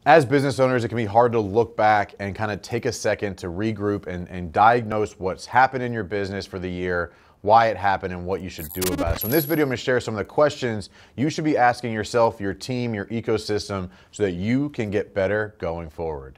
As business owners, it can be hard to look back and kind of take a second to regroup and diagnose what's happened in your business for the year, why it happened, and what you should do about it. So in this video, I'm going to share some of the questions you should be asking yourself, your team, your ecosystem, so that you can get better going forward.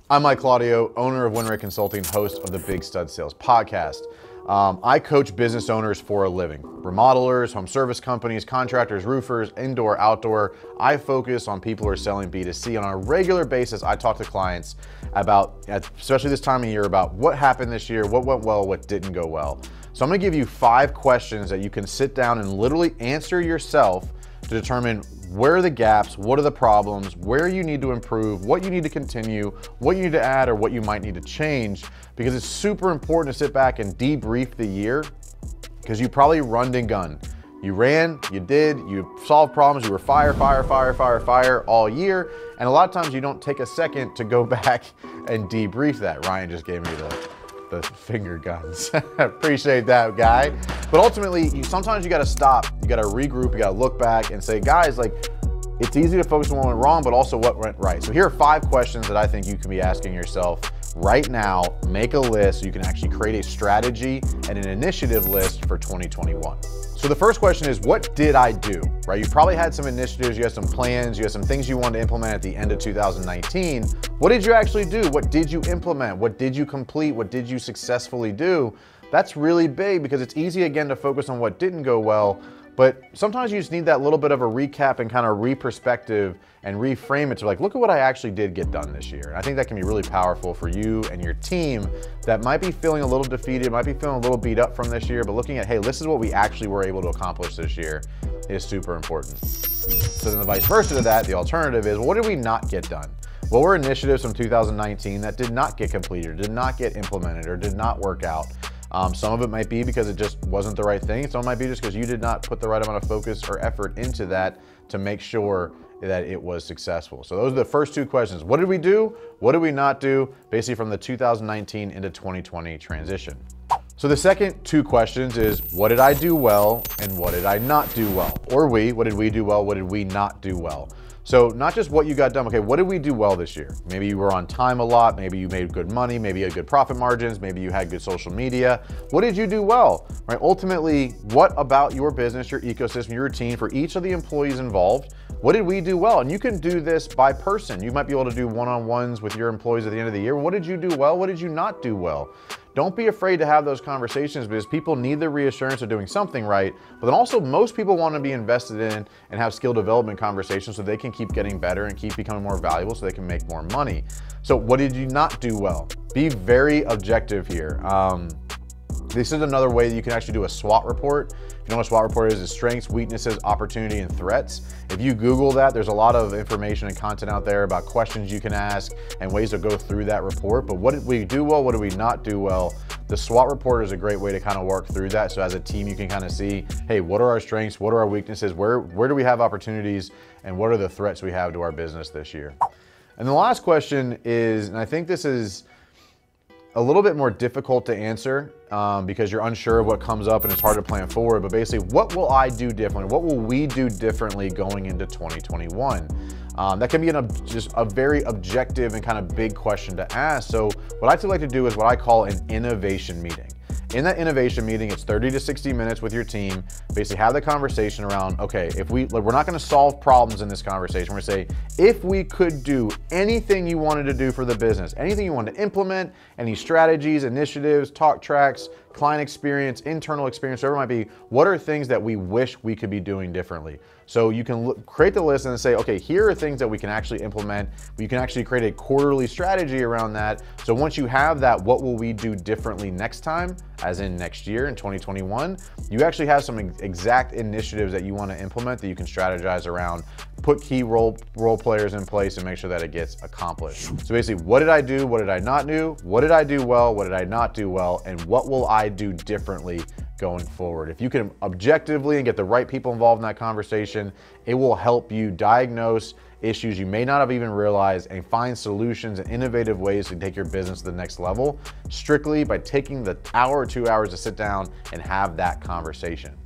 I'm Mike Claudio, owner of WinRate Consulting, host of the Big Stud Sales Podcast. I coach business owners for a living. Remodelers, home service companies, contractors, roofers, indoor, outdoor. I focus on people who are selling B2C. On a regular basis, I talk to clients about, especially this time of year, about what happened this year, what went well, what didn't go well. So I'm gonna give you 5 questions that you can sit down and literally answer yourself to determine where are the gaps, what are the problems, where you need to improve, what you need to continue, what you need to add, or what you might need to change, because it's super important to sit back and debrief the year, because you probably run and gun. You ran, you did, you solved problems, you were fire all year, and a lot of times you don't take a second to go back and debrief that. Ryan just gave me the finger guns. Appreciate that, guy. But ultimately, sometimes you gotta stop, you gotta regroup, you gotta look back and say, guys, like, it's easy to focus on what went wrong, but also what went right. So here are 5 questions that I think you can be asking yourself right now. Make a list so you can actually create a strategy and an initiative list for 2021. So the first question is, what did I do, right? You probably had some initiatives, you had some plans, you had some things you wanted to implement at the end of 2019. What did you actually do? What did you implement? What did you complete? What did you successfully do? That's really big, because it's easy, again, to focus on what didn't go well, but sometimes you just need that little bit of a recap and kind of re-perspective and reframe it to, like, look at what I actually did get done this year. And I think that can be really powerful for you and your team that might be feeling a little defeated, might be feeling a little beat up from this year, but looking at, hey, this is what we actually were able to accomplish this year is super important. So then the vice versa to that, the alternative is, well, what did we not get done? What were initiatives from 2019 that did not get completed, or did not get implemented, or did not work out? Some of it might be because it just wasn't the right thing. Some might be just because you did not put the right amount of focus or effort into that to make sure that it was successful. So those are the first 2 questions. What did we do? What did we not do? Basically from the 2019 into 2020 transition. So the second 2 questions is, what did I do well and what did I not do well? Or what did we do well? What did we not do well? So not just what you got done, okay, what did we do well this year? Maybe you were on time a lot, maybe you made good money, maybe you had good profit margins, maybe you had good social media. What did you do well, right? Ultimately, what about your business, your ecosystem, your routine, for each of the employees involved, what did we do well? And you can do this by person. You might be able to do one-on-ones with your employees at the end of the year. What did you do well? What did you not do well? Don't be afraid to have those conversations, because people need the reassurance of doing something right, but then also most people want to be invested in and have skill development conversations so they can keep getting better and keep becoming more valuable so they can make more money. So what did you not do well? Be very objective here. This is another way that you can actually do a SWOT report. If you know what a SWOT report is, it's strengths, weaknesses, opportunity, and threats. If you Google that, there's a lot of information and content out there about questions you can ask and ways to go through that report. But what did we do well? What did we not do well? The SWOT report is a great way to kind of work through that. So as a team, you can kind of see, hey, what are our strengths? What are our weaknesses? Where do we have opportunities? And what are the threats we have to our business this year? And the last question is, and I think this is a little bit more difficult to answer because you're unsure of what comes up and it's hard to plan forward, but basically, what will I do differently? What will we do differently going into 2021? That can be just a very objective and kind of big question to ask. So what I like to do is what I call an innovation meeting. In that innovation meeting, it's 30 to 60 minutes with your team. Basically have the conversation around, okay, we're not gonna solve problems in this conversation. We're gonna say, if we could do anything you wanted to do for the business, anything you wanted to implement, any strategies, initiatives, talk tracks, client experience, internal experience, whatever it might be, what are things that we wish we could be doing differently? So you can create the list and then say, okay, here are things that we can actually implement. You can actually create a quarterly strategy around that. So once you have that, what will we do differently next time, as in next year in 2021, you actually have some exact initiatives that you want to implement that you can strategize around, put key role players in place and make sure that it gets accomplished. So basically, what did I do? What did I not do? What did I do well? What did I not do well? And what will I do differently going forward? If you can objectively and get the right people involved in that conversation, it will help you diagnose issues you may not have even realized and find solutions and innovative ways to take your business to the next level, strictly by taking the hour or 2 hours to sit down and have that conversation.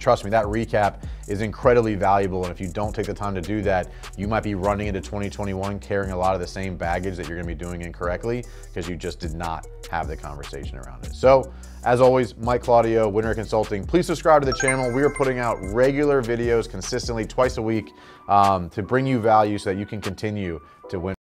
trust me, that recap is incredibly valuable. And if you don't take the time to do that, you might be running into 2021 carrying a lot of the same baggage that you're gonna be doing incorrectly because you just did not have the conversation around it. So as always, Mike Claudio, WinRate Consulting. Please subscribe to the channel. We are putting out regular videos consistently twice a week to bring you value so that you can continue to win.